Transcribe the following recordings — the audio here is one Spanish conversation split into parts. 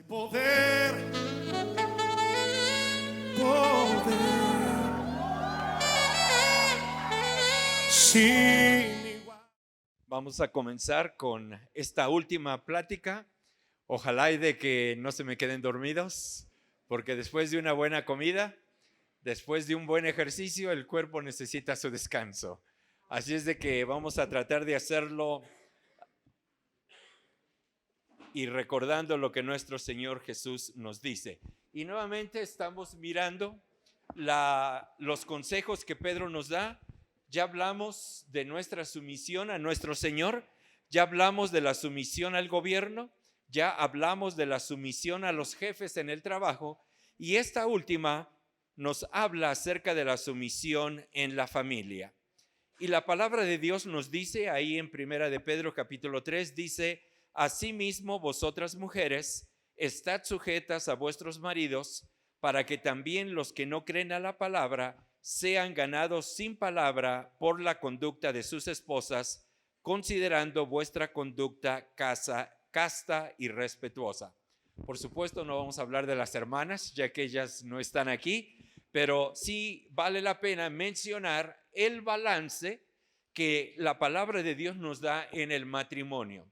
Poder, poder, sin igual. Vamos a comenzar con esta última plática. Ojalá y de que no se me queden dormidos, porque después de una buena comida, después de un buen ejercicio, el cuerpo necesita su descanso. Así es de que vamos a tratar de hacerlo y recordando lo que nuestro Señor Jesús nos dice. Y nuevamente estamos mirando los consejos que Pedro nos da. Ya hablamos de nuestra sumisión a nuestro Señor, ya hablamos de la sumisión al gobierno, ya hablamos de la sumisión a los jefes en el trabajo, y esta última nos habla acerca de la sumisión en la familia. Y la palabra de Dios nos dice ahí en Primera de Pedro capítulo 3, dice: asimismo vosotras mujeres, estad sujetas a vuestros maridos, para que también los que no creen a la palabra sean ganados sin palabra por la conducta de sus esposas, considerando vuestra conducta casta y respetuosa. Por supuesto, no vamos a hablar de las hermanas, ya que ellas no están aquí, pero sí vale la pena mencionar el balance que la palabra de Dios nos da en el matrimonio.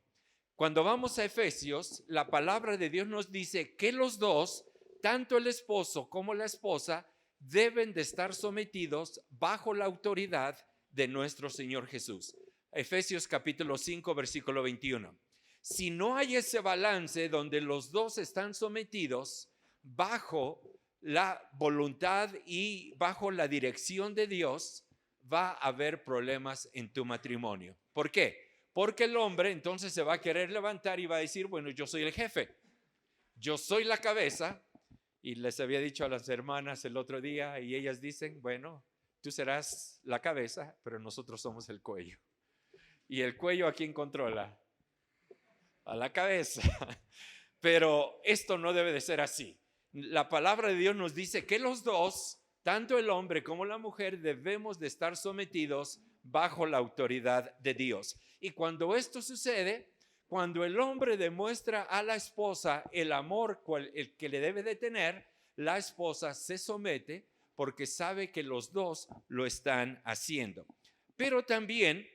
Cuando vamos a Efesios, la palabra de Dios nos dice que los dos, tanto el esposo como la esposa, deben de estar sometidos bajo la autoridad de nuestro Señor Jesús. Efesios capítulo 5, versículo 21. Si no hay ese balance donde los dos están sometidos bajo la voluntad y bajo la dirección de Dios, va a haber problemas en tu matrimonio. ¿Por qué? Porque el hombre entonces se va a querer levantar y va a decir: bueno, yo soy el jefe, yo soy la cabeza. Y les había dicho a las hermanas el otro día, y ellas dicen: bueno, tú serás la cabeza, pero nosotros somos el cuello. ¿Y el cuello a quién controla? A la cabeza. Pero esto no debe de ser así. La palabra de Dios nos dice que los dos, tanto el hombre como la mujer, debemos de estar sometidos bajo la autoridad de Dios. Y cuando esto sucede, cuando el hombre demuestra a la esposa el amor el que le debe de tener, la esposa se somete porque sabe que los dos lo están haciendo. Pero también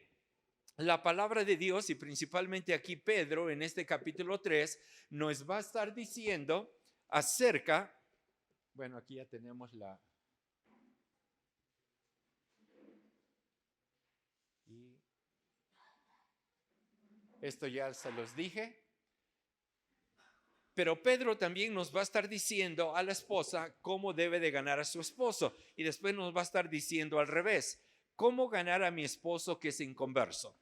la palabra de Dios, y principalmente aquí Pedro en este capítulo 3, nos va a estar diciendo acerca, bueno, aquí ya tenemos y esto ya se los dije. Pero Pedro también nos va a estar diciendo a la esposa cómo debe de ganar a su esposo. Y después nos va a estar diciendo al revés: cómo ganar a mi esposo que es inconverso.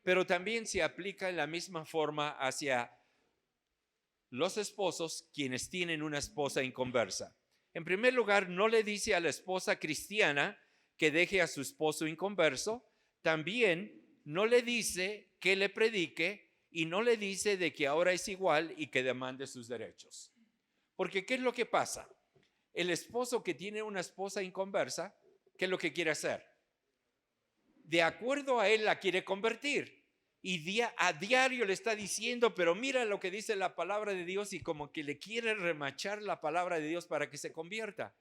Pero también se aplica en la misma forma hacia los esposos quienes tienen una esposa inconversa. En primer lugar, no le dice a la esposa cristiana que deje a su esposo inconverso. También no le dice que le predique, y no le dice de que ahora es igual y que demande sus derechos. Porque ¿qué es lo que pasa? El esposo que tiene una esposa inconversa, ¿qué es lo que quiere hacer? De acuerdo a él la quiere convertir. Y a diario le está diciendo: pero mira lo que dice la palabra de Dios, y como que le quiere remachar la palabra de Dios para que se convierta.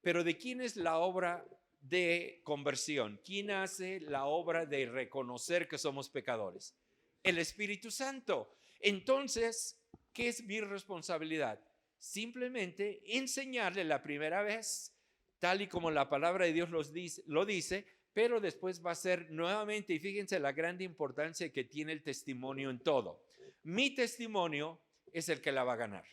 Pero ¿de quién es la obra de conversión? ¿Quién hace la obra de reconocer que somos pecadores? El Espíritu Santo. Entonces, ¿qué es mi responsabilidad? Simplemente enseñarle la primera vez, tal y como la palabra de Dios lo dice, pero después va a ser nuevamente, y fíjense la gran importancia que tiene el testimonio en todo. Mi testimonio es el que la va a ganar,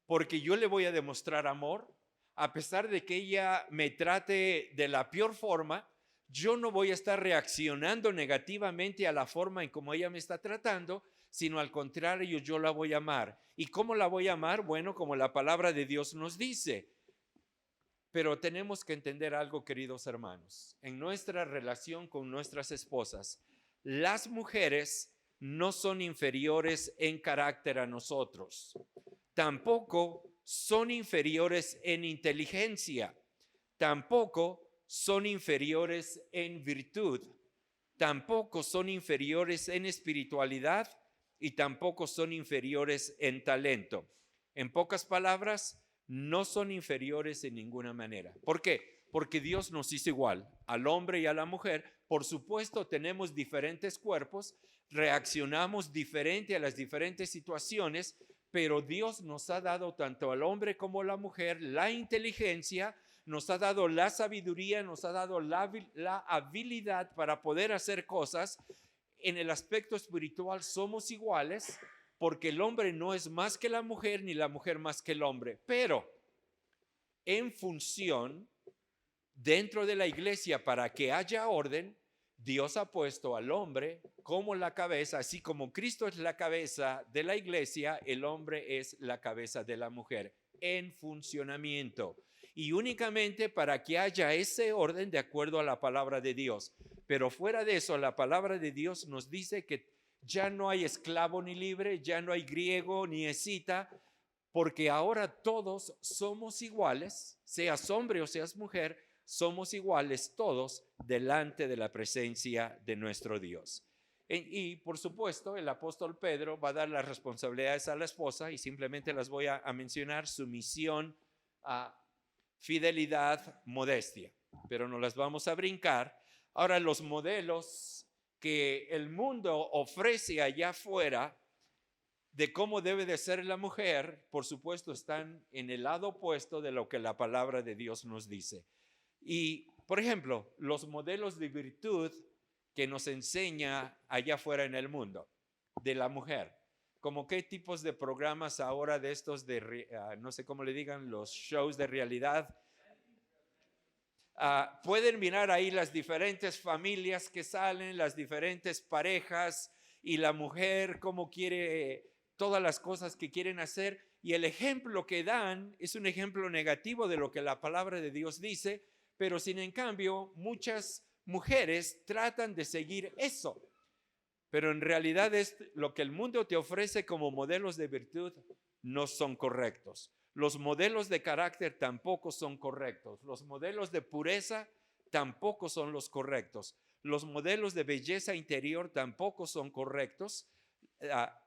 porque yo le voy a demostrar amor, a pesar de que ella me trate de la peor forma. Yo no voy a estar reaccionando negativamente a la forma en como ella me está tratando, sino al contrario, yo la voy a amar. ¿Y cómo la voy a amar? Bueno, como la palabra de Dios nos dice. Pero tenemos que entender algo, queridos hermanos. En nuestra relación con nuestras esposas, las mujeres no son inferiores en carácter a nosotros. Tampoco son inferiores en inteligencia. Tampoco son inferiores en virtud, tampoco son inferiores en espiritualidad y tampoco son inferiores en talento. En pocas palabras, no son inferiores en ninguna manera. ¿Por qué? Porque Dios nos hizo igual, al hombre y a la mujer. Por supuesto, tenemos diferentes cuerpos, reaccionamos diferente a las diferentes situaciones, pero Dios nos ha dado tanto al hombre como a la mujer la inteligencia, nos ha dado la sabiduría, nos ha dado la habilidad para poder hacer cosas. En el aspecto espiritual somos iguales, porque el hombre no es más que la mujer, ni la mujer más que el hombre. Pero en función, dentro de la iglesia, para que haya orden, Dios ha puesto al hombre como la cabeza, así como Cristo es la cabeza de la iglesia, el hombre es la cabeza de la mujer en funcionamiento. Y únicamente para que haya ese orden de acuerdo a la palabra de Dios. Pero fuera de eso, la palabra de Dios nos dice que ya no hay esclavo ni libre, ya no hay griego ni escita, porque ahora todos somos iguales, seas hombre o seas mujer, somos iguales todos delante de la presencia de nuestro Dios. Y por supuesto, el apóstol Pedro va a dar las responsabilidades a la esposa y simplemente las voy a mencionar: sumisión, fidelidad, modestia, pero no las vamos a brincar. Ahora, los modelos que el mundo ofrece allá afuera de cómo debe de ser la mujer, por supuesto, están en el lado opuesto de lo que la palabra de Dios nos dice. Y, por ejemplo, los modelos de virtud que nos enseña allá afuera en el mundo de la mujer, como qué tipos de programas ahora de estos no sé cómo le digan, los shows de realidad. Pueden mirar ahí las diferentes familias que salen, las diferentes parejas, y la mujer cómo quiere todas las cosas que quieren hacer, y el ejemplo que dan es un ejemplo negativo de lo que la palabra de Dios dice, pero sin en cambio muchas mujeres tratan de seguir eso. Pero en realidad es lo que el mundo te ofrece como modelos de virtud, no son correctos. Los modelos de carácter tampoco son correctos. Los modelos de pureza tampoco son los correctos. Los modelos de belleza interior tampoco son correctos.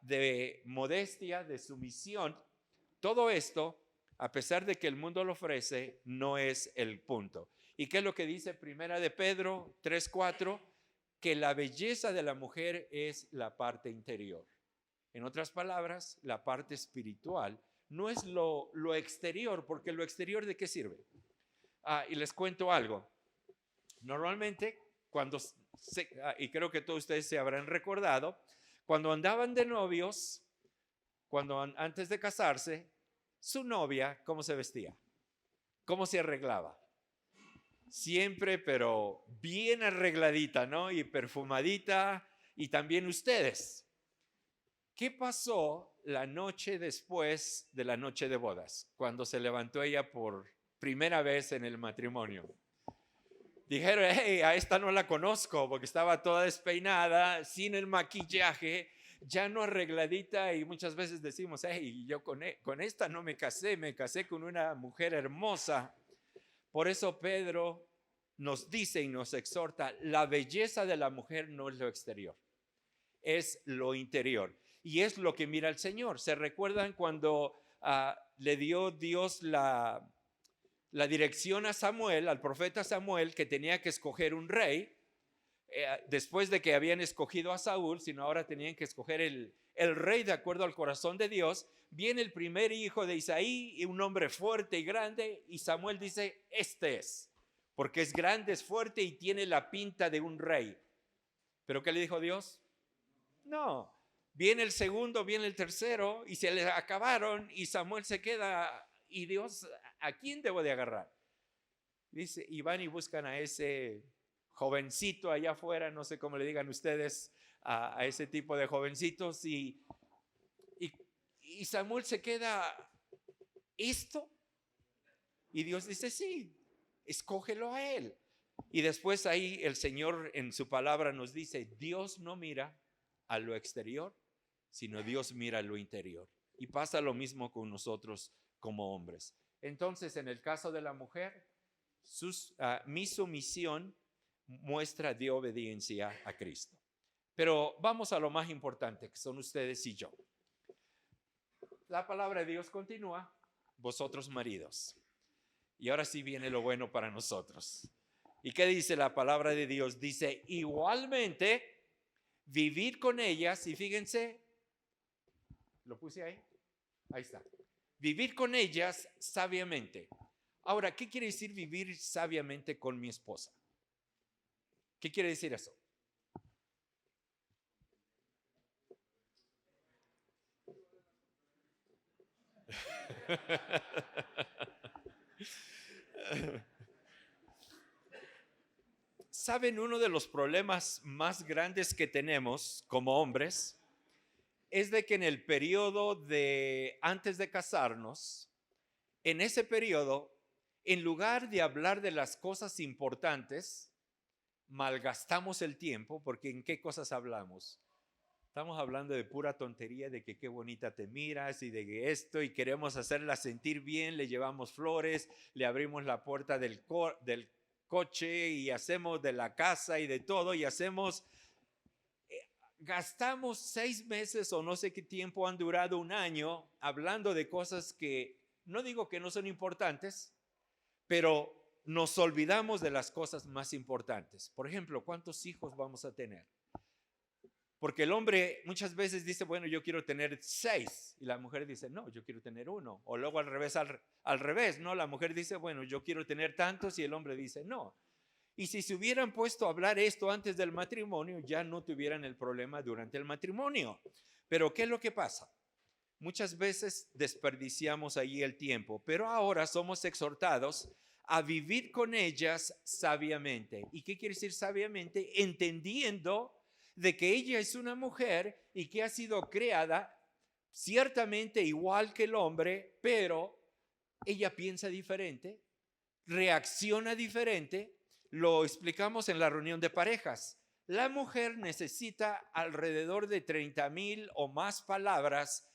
De modestia, de sumisión. Todo esto, a pesar de que el mundo lo ofrece, no es el punto. ¿Y qué es lo que dice Primera de Pedro 3:4? Que la belleza de la mujer es la parte interior. En otras palabras, la parte espiritual no es lo exterior, porque lo exterior, ¿de qué sirve? Y les cuento algo. Normalmente, y creo que todos ustedes se habrán recordado, cuando andaban de novios, antes de casarse, su novia, ¿cómo se vestía? ¿Cómo se arreglaba? Siempre, pero bien arregladita, ¿no? Y perfumadita, y también ustedes. ¿Qué pasó la noche después de la noche de bodas, cuando se levantó ella por primera vez en el matrimonio? Dijeron: hey, a esta no la conozco, porque estaba toda despeinada, sin el maquillaje, ya no arregladita, y muchas veces decimos: hey, yo con esta no me casé con una mujer hermosa. Por eso Pedro nos dice y nos exhorta: la belleza de la mujer no es lo exterior, es lo interior. Y es lo que mira el Señor. ¿Se recuerdan cuando le dio Dios la dirección a Samuel, al profeta Samuel, que tenía que escoger un rey? Después de que habían escogido a Saúl, sino ahora tenían que escoger el rey de acuerdo al corazón de Dios. Viene el primer hijo de Isaí, un hombre fuerte y grande, y Samuel dice: este es, porque es grande, es fuerte y tiene la pinta de un rey. ¿Pero qué le dijo Dios? No. Viene el segundo, viene el tercero, y se le acabaron, y Samuel se queda, y Dios: ¿a quién debo de agarrar? Dice, y van y buscan a ese jovencito allá afuera, no sé cómo le digan ustedes a ese tipo de jovencitos, y Samuel se queda: ¿esto? Y Dios dice: sí, escógelo a él. Y después ahí el Señor en su palabra nos dice: Dios no mira a lo exterior, sino Dios mira a lo interior. Y pasa lo mismo con nosotros como hombres. Entonces, en el caso de la mujer, mi sumisión muestra de obediencia a Cristo. Pero vamos a lo más importante, que son ustedes y yo. La palabra de Dios continúa, vosotros maridos. Y ahora sí viene lo bueno para nosotros. ¿Y qué dice la palabra de Dios? Dice, igualmente, vivir con ellas, y fíjense, lo puse ahí, ahí está. Vivir con ellas sabiamente. Ahora, ¿qué quiere decir vivir sabiamente con mi esposa? ¿Qué quiere decir eso? ¿Saben? Uno de los problemas más grandes que tenemos como hombres es de que en el periodo de antes de casarnos, en ese periodo, en lugar de hablar de las cosas importantes, malgastamos el tiempo, porque ¿en qué cosas hablamos? Estamos hablando de pura tontería, de que qué bonita te miras y de que esto, y queremos hacerla sentir bien, le llevamos flores, le abrimos la puerta del coche y hacemos de la casa y de todo, y gastamos 6 meses o no sé qué tiempo han durado, un año, hablando de cosas que no digo que no son importantes, pero nos olvidamos de las cosas más importantes. Por ejemplo, ¿cuántos hijos vamos a tener? Porque el hombre muchas veces dice, bueno, yo quiero tener 6, y la mujer dice, no, yo quiero tener 1. O luego al revés, ¿no? La mujer dice, bueno, yo quiero tener tantos, y el hombre dice, no. Y si se hubieran puesto a hablar esto antes del matrimonio, ya no tuvieran el problema durante el matrimonio. Pero ¿qué es lo que pasa? Muchas veces desperdiciamos ahí el tiempo, pero ahora somos exhortados a vivir con ellas sabiamente. ¿Y qué quiere decir sabiamente? Entendiendo de que ella es una mujer y que ha sido creada ciertamente igual que el hombre, pero ella piensa diferente, reacciona diferente. Lo explicamos en la reunión de parejas. La mujer necesita alrededor de 30,000 o más palabras,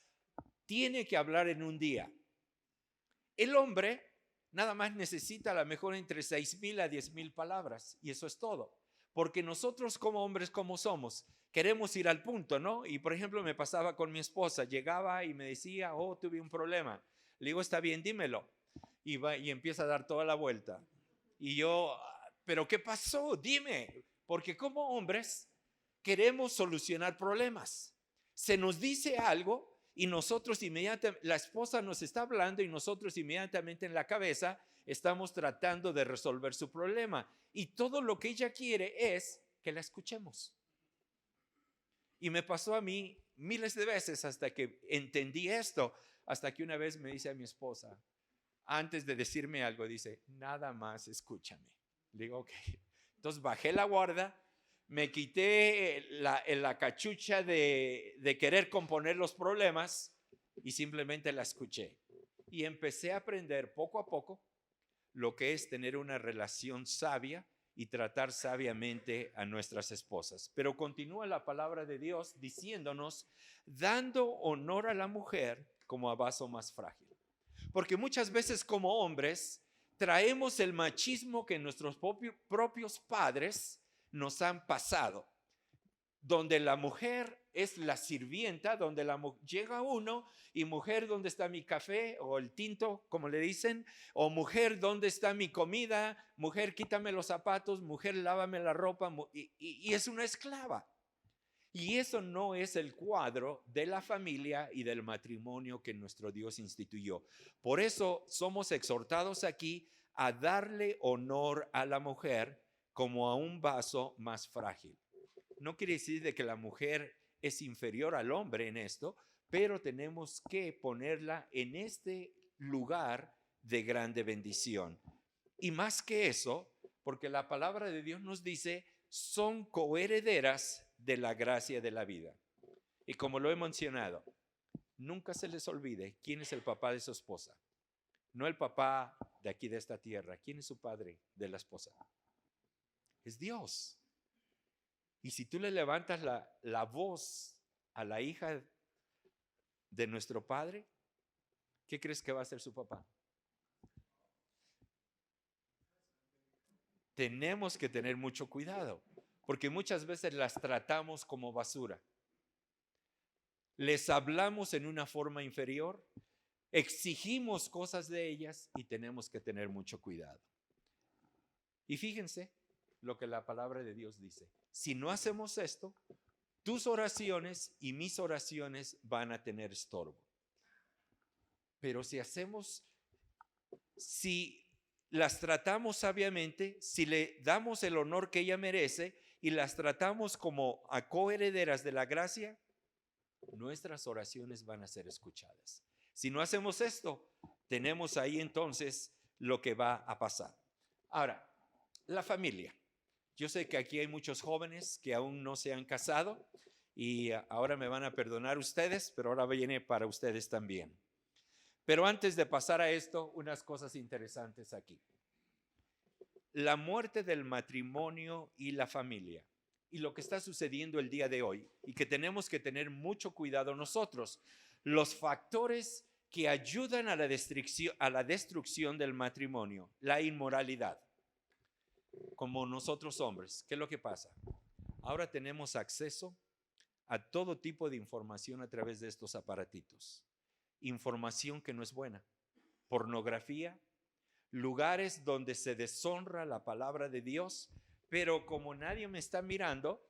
tiene que hablar en un día. El hombre nada más necesita a lo mejor entre 6,000 a 10,000 palabras, y eso es todo. Porque nosotros como hombres, como somos, queremos ir al punto, ¿no? Y por ejemplo me pasaba con mi esposa, llegaba y me decía, oh, tuve un problema. Le digo, está bien, dímelo. Y empieza a dar toda la vuelta. Y yo, ¿pero qué pasó? Dime. Porque como hombres queremos solucionar problemas. Se nos dice algo y nosotros inmediatamente, la esposa nos está hablando y nosotros inmediatamente en la cabeza estamos tratando de resolver su problema. Y todo lo que ella quiere es que la escuchemos. Y me pasó a mí miles de veces hasta que entendí esto, hasta que una vez me dice a mi esposa, antes de decirme algo, dice, nada más escúchame. Le digo, ok. Entonces bajé la guardia, me quité la cachucha de querer componer los problemas y simplemente la escuché. Y empecé a aprender poco a poco lo que es tener una relación sabia y tratar sabiamente a nuestras esposas. Pero continúa la palabra de Dios diciéndonos, dando honor a la mujer como a vaso más frágil. Porque muchas veces como hombres traemos el machismo que nuestros propios padres nos han pasado, donde la mujer es la sirvienta, donde llega uno y mujer, ¿dónde está mi café? O el tinto, como le dicen, o mujer, ¿dónde está mi comida? Mujer, quítame los zapatos, mujer, lávame la ropa, y es una esclava. Y eso no es el cuadro de la familia y del matrimonio que nuestro Dios instituyó. Por eso somos exhortados aquí a darle honor a la mujer como a un vaso más frágil. No quiere decir de que la mujer es inferior al hombre en esto, pero tenemos que ponerla en este lugar de grande bendición. Y más que eso, porque la palabra de Dios nos dice, son coherederas de la gracia de la vida. Y como lo he mencionado, nunca se les olvide quién es el papá de su esposa. No el papá de aquí de esta tierra. ¿Quién es su padre de la esposa? Es Dios. Y si tú le levantas la voz a la hija de nuestro padre, ¿qué crees que va a hacer su papá? Tenemos que tener mucho cuidado, porque muchas veces las tratamos como basura. Les hablamos en una forma inferior, exigimos cosas de ellas y tenemos que tener mucho cuidado. Y fíjense lo que la palabra de Dios dice. Si no hacemos esto, tus oraciones y mis oraciones van a tener estorbo. Pero si las tratamos sabiamente, si le damos el honor que ella merece y las tratamos como a coherederas de la gracia, nuestras oraciones van a ser escuchadas. Si no hacemos esto, tenemos ahí entonces lo que va a pasar. Ahora, la familia. Yo sé que aquí hay muchos jóvenes que aún no se han casado y ahora me van a perdonar ustedes, pero ahora viene para ustedes también. Pero antes de pasar a esto, unas cosas interesantes aquí. La muerte del matrimonio y la familia y lo que está sucediendo el día de hoy y que tenemos que tener mucho cuidado nosotros. Los factores que ayudan a la destrucción del matrimonio, la inmoralidad. Como nosotros hombres, ¿qué es lo que pasa? Ahora tenemos acceso a todo tipo de información a través de estos aparatitos. Información que no es buena, pornografía, lugares donde se deshonra la palabra de Dios, pero como nadie me está mirando,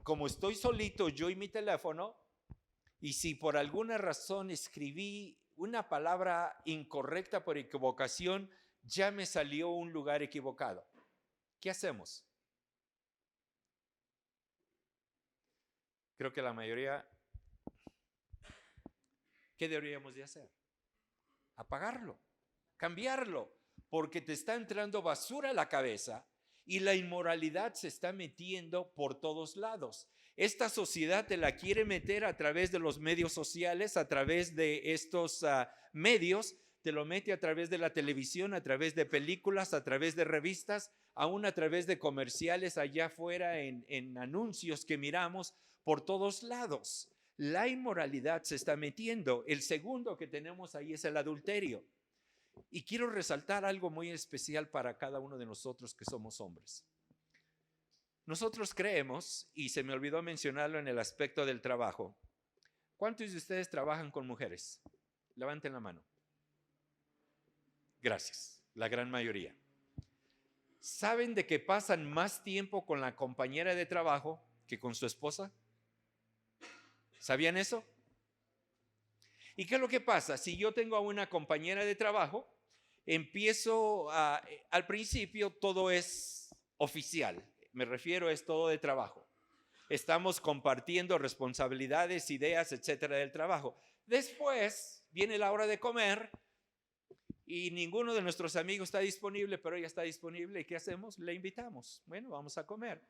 como estoy solito yo y mi teléfono, y si por alguna razón escribí una palabra incorrecta por equivocación, ya me salió un lugar equivocado. ¿Qué hacemos? Creo que la mayoría, ¿qué deberíamos de hacer? Apagarlo, cambiarlo, porque te está entrando basura a la cabeza y la inmoralidad se está metiendo por todos lados. Esta sociedad te la quiere meter a través de los medios sociales, a través de estos medios, te lo mete a través de la televisión, a través de películas, a través de revistas, aún a través de comerciales allá afuera en anuncios que miramos por todos lados. La inmoralidad se está metiendo. El segundo que tenemos ahí es el adulterio. Y quiero resaltar algo muy especial para cada uno de nosotros que somos hombres. Nosotros creemos, y se me olvidó mencionarlo en el aspecto del trabajo. ¿Cuántos de ustedes trabajan con mujeres? Levanten la mano. Gracias, la gran mayoría. ¿Saben de que pasan más tiempo con la compañera de trabajo que con su esposa? ¿Sabían eso? ¿Y qué es lo que pasa? Si yo tengo a una compañera de trabajo, al principio todo es oficial, me refiero es todo de trabajo. Estamos compartiendo responsabilidades, ideas, etcétera, del trabajo. Después viene la hora de comer y ninguno de nuestros amigos está disponible, pero ella está disponible. ¿Y qué hacemos? Le invitamos. Bueno, vamos a comer.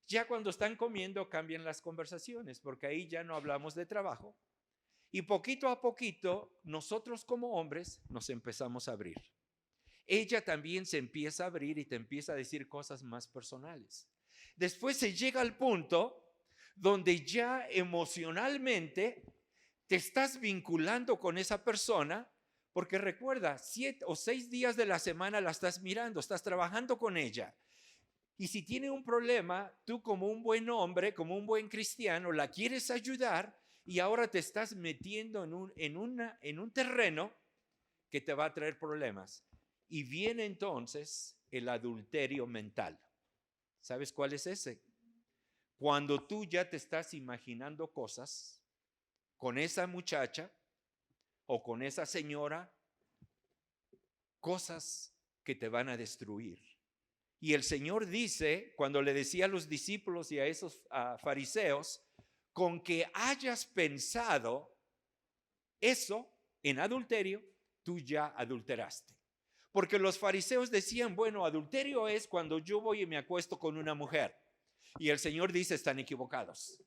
Ya cuando están comiendo cambian las conversaciones, porque ahí ya no hablamos de trabajo. Y poquito a poquito, nosotros como hombres nos empezamos a abrir. Ella también se empieza a abrir y te empieza a decir cosas más personales. Después se llega al punto donde ya emocionalmente te estás vinculando con esa persona, porque recuerda, 7 o 6 días de la semana la estás mirando, estás trabajando con ella. Y si tiene un problema, tú como un buen hombre, como un buen cristiano, la quieres ayudar y ahora te estás metiendo en un terreno que te va a traer problemas. Y viene entonces el adulterio mental. ¿Sabes cuál es ese? Cuando tú ya te estás imaginando cosas con esa muchacha o con esa señora, cosas que te van a destruir. Y el Señor dice, cuando le decía a los discípulos y a esos fariseos, con que hayas pensado eso en adulterio, tú ya adulteraste. Porque los fariseos decían, bueno, adulterio es cuando yo voy y me acuesto con una mujer. Y el Señor dice, están equivocados,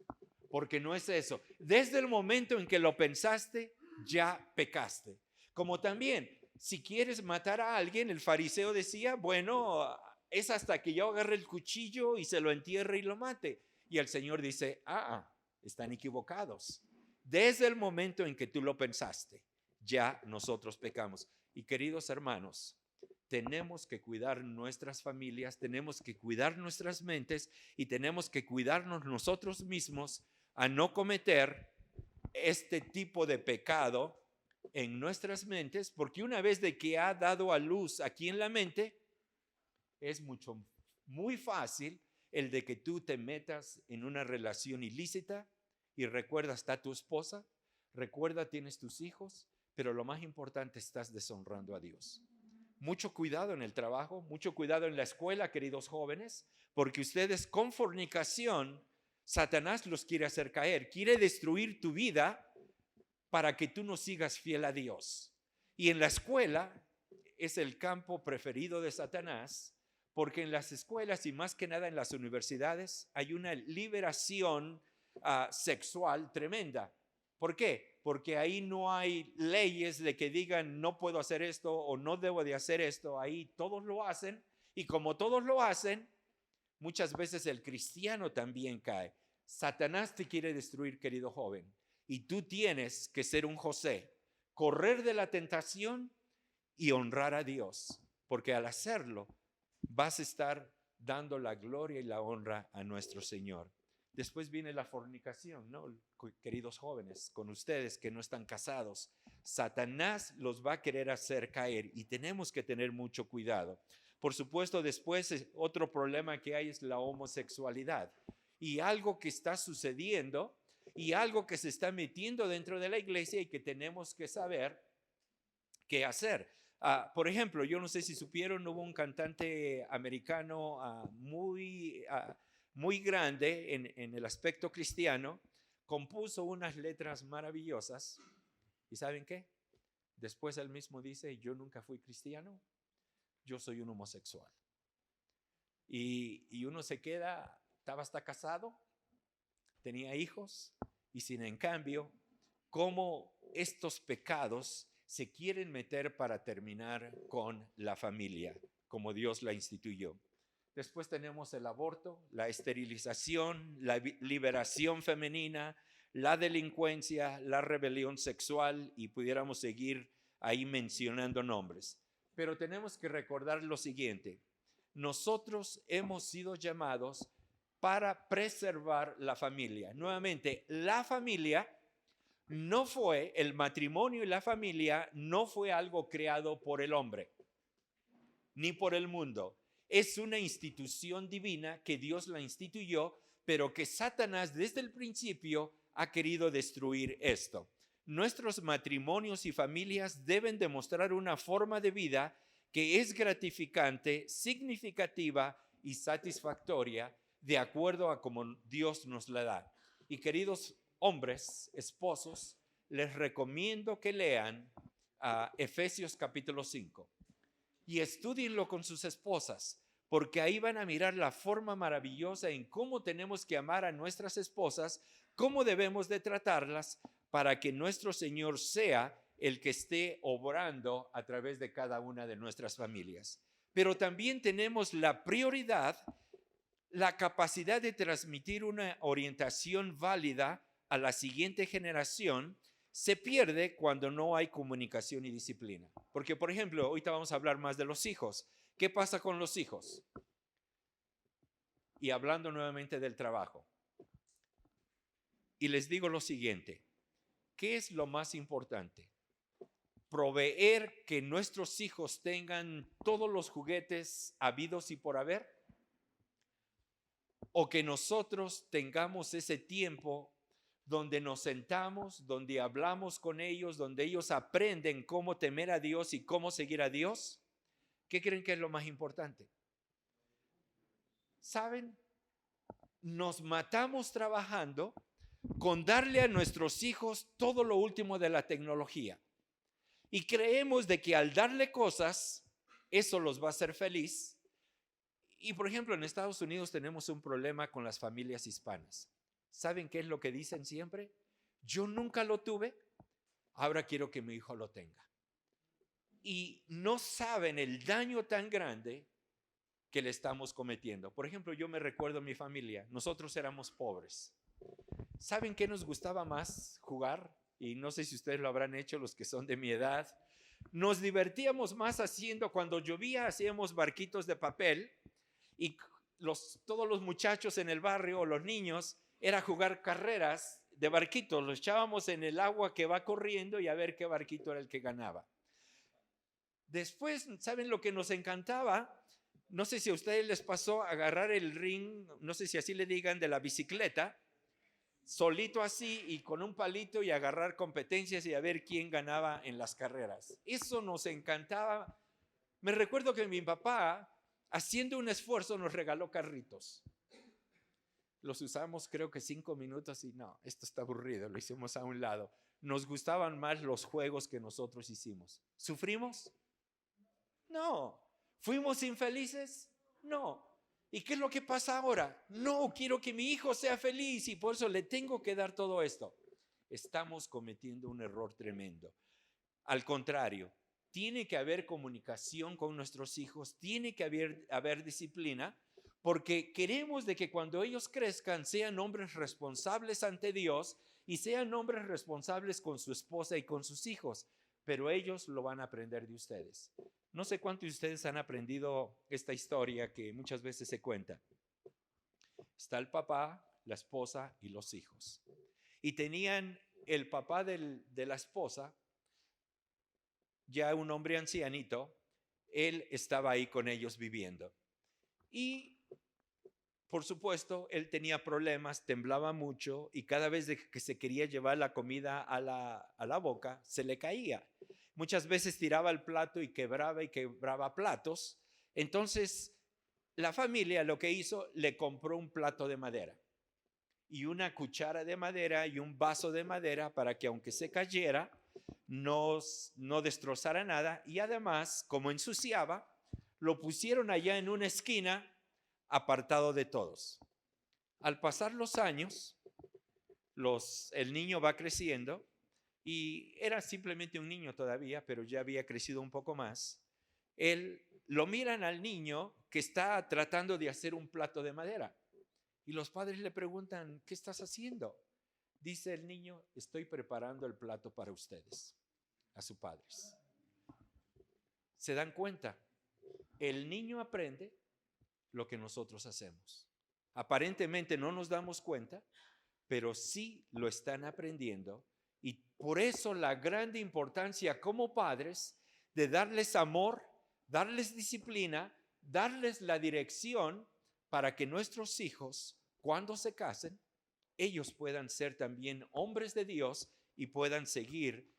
porque no es eso. Desde el momento en que lo pensaste, ya pecaste. Como también, si quieres matar a alguien, el fariseo decía, bueno, es hasta que yo agarre el cuchillo y se lo entierre y lo mate. Y el Señor dice, están equivocados. Desde el momento en que tú lo pensaste, ya nosotros pecamos. Y queridos hermanos, tenemos que cuidar nuestras familias, tenemos que cuidar nuestras mentes y tenemos que cuidarnos nosotros mismos a no cometer este tipo de pecado en nuestras mentes, porque una vez de que ha dado a luz aquí en la mente, es muy fácil el de que tú te metas en una relación ilícita y recuerda, está tu esposa, recuerda, tienes tus hijos, pero lo más importante, estás deshonrando a Dios. Mucho cuidado en el trabajo, mucho cuidado en la escuela, queridos jóvenes, porque ustedes con fornicación, Satanás los quiere hacer caer, quiere destruir tu vida para que tú no sigas fiel a Dios. Y en la escuela es el campo preferido de Satanás, porque en las escuelas y más que nada en las universidades hay una liberación sexual tremenda. ¿Por qué? Porque ahí no hay leyes de que digan no puedo hacer esto o no debo de hacer esto. Ahí todos lo hacen y como todos lo hacen, muchas veces el cristiano también cae. Satanás te quiere destruir, querido joven, y tú tienes que ser un José, correr de la tentación y honrar a Dios, porque al hacerlo vas a estar dando la gloria y la honra a nuestro Señor. Después viene la fornicación, ¿no? Queridos jóvenes, con ustedes que no están casados, Satanás los va a querer hacer caer y tenemos que tener mucho cuidado. Por supuesto, después otro problema que hay es la homosexualidad y algo que está sucediendo y algo que se está metiendo dentro de la iglesia y que tenemos que saber qué hacer. Por ejemplo, yo no sé si supieron, hubo un cantante americano muy grande en el aspecto cristiano, compuso unas letras maravillosas y ¿saben qué? Después él mismo dice, yo nunca fui cristiano, yo soy un homosexual. Y uno se queda, estaba hasta casado, tenía hijos y sin en cambio, cómo estos pecados se quieren meter para terminar con la familia, como Dios la instituyó. Después tenemos el aborto, la esterilización, la liberación femenina, la delincuencia, la rebelión sexual y pudiéramos seguir ahí mencionando nombres. Pero tenemos que recordar lo siguiente, nosotros hemos sido llamados para preservar la familia. Nuevamente, la familia no fue, el matrimonio y la familia no fue algo creado por el hombre, ni por el mundo. Es una institución divina que Dios la instituyó, pero que Satanás desde el principio ha querido destruir esto. Nuestros matrimonios y familias deben demostrar una forma de vida que es gratificante, significativa y satisfactoria de acuerdo a como Dios nos la da. Y queridos hombres, esposos, les recomiendo que lean Efesios capítulo 5 y estudienlo con sus esposas, porque ahí van a mirar la forma maravillosa en cómo tenemos que amar a nuestras esposas, cómo debemos de tratarlas para que nuestro Señor sea el que esté obrando a través de cada una de nuestras familias. Pero también tenemos la prioridad, la capacidad de transmitir una orientación válida a la siguiente generación se pierde cuando no hay comunicación y disciplina. Porque, por ejemplo, ahorita vamos a hablar más de los hijos. ¿Qué pasa con los hijos? Y hablando nuevamente del trabajo. Y les digo lo siguiente, ¿qué es lo más importante? ¿Proveer que nuestros hijos tengan todos los juguetes habidos y por haber? ¿O que nosotros tengamos ese tiempo donde nos sentamos, donde hablamos con ellos, donde ellos aprenden cómo temer a Dios y cómo seguir a Dios? ¿Qué creen que es lo más importante? ¿Saben? Nos matamos trabajando con darle a nuestros hijos todo lo último de la tecnología. Y creemos de que al darle cosas, eso los va a hacer feliz. Y por ejemplo, en Estados Unidos tenemos un problema con las familias hispanas. ¿Saben qué es lo que dicen siempre? Yo nunca lo tuve, ahora quiero que mi hijo lo tenga. Y no saben el daño tan grande que le estamos cometiendo. Por ejemplo, yo me recuerdo a mi familia, nosotros éramos pobres. ¿Saben qué nos gustaba más jugar? Y no sé si ustedes lo habrán hecho, los que son de mi edad. nos divertíamos más haciendo, cuando llovía hacíamos barquitos de papel y todos los muchachos en el barrio, los niños, era jugar carreras de barquitos, los echábamos en el agua que va corriendo y a ver qué barquito era el que ganaba. Después, ¿saben lo que nos encantaba? No sé si a ustedes les pasó agarrar el ring, no sé si así le digan, de la bicicleta, solito así y con un palito y agarrar competencias y a ver quién ganaba en las carreras. Eso nos encantaba. Me recuerdo que mi papá, haciendo un esfuerzo, nos regaló carritos. Los usamos creo que 5 minutos y no, esto está aburrido, lo hicimos a un lado. Nos gustaban más los juegos que nosotros hicimos. ¿Sufrimos? No. ¿Fuimos infelices? No. ¿Y qué es lo que pasa ahora? No, quiero que mi hijo sea feliz y por eso le tengo que dar todo esto. Estamos cometiendo un error tremendo. Al contrario, tiene que haber comunicación con nuestros hijos, tiene que haber disciplina, porque queremos de que cuando ellos crezcan sean hombres responsables ante Dios y sean hombres responsables con su esposa y con sus hijos, pero ellos lo van a aprender de ustedes. No sé cuántos de ustedes han aprendido esta historia que muchas veces se cuenta. Está el papá, la esposa y los hijos. Y tenían el papá de la esposa, ya un hombre ancianito, él estaba ahí con ellos viviendo. Y por supuesto, él tenía problemas, temblaba mucho y cada vez que se quería llevar la comida a la boca, se le caía. Muchas veces tiraba el plato y quebraba platos. Entonces, la familia lo que hizo, le compró un plato de madera y una cuchara de madera y un vaso de madera para que aunque se cayera, no destrozara nada. Y además, como ensuciaba, lo pusieron allá en una esquina, apartado de todos. Al pasar los años, el niño va creciendo y era simplemente un niño todavía, pero ya había crecido un poco más. Lo miran al niño que está tratando de hacer un plato de madera y los padres le preguntan, ¿qué estás haciendo? Dice el niño, estoy preparando el plato para ustedes, a sus padres. ¿Se dan cuenta? El niño aprende lo que nosotros hacemos. Aparentemente no nos damos cuenta, pero sí lo están aprendiendo y por eso la gran importancia como padres de darles amor, darles disciplina, darles la dirección para que nuestros hijos, cuando se casen, ellos puedan ser también hombres de Dios y puedan seguir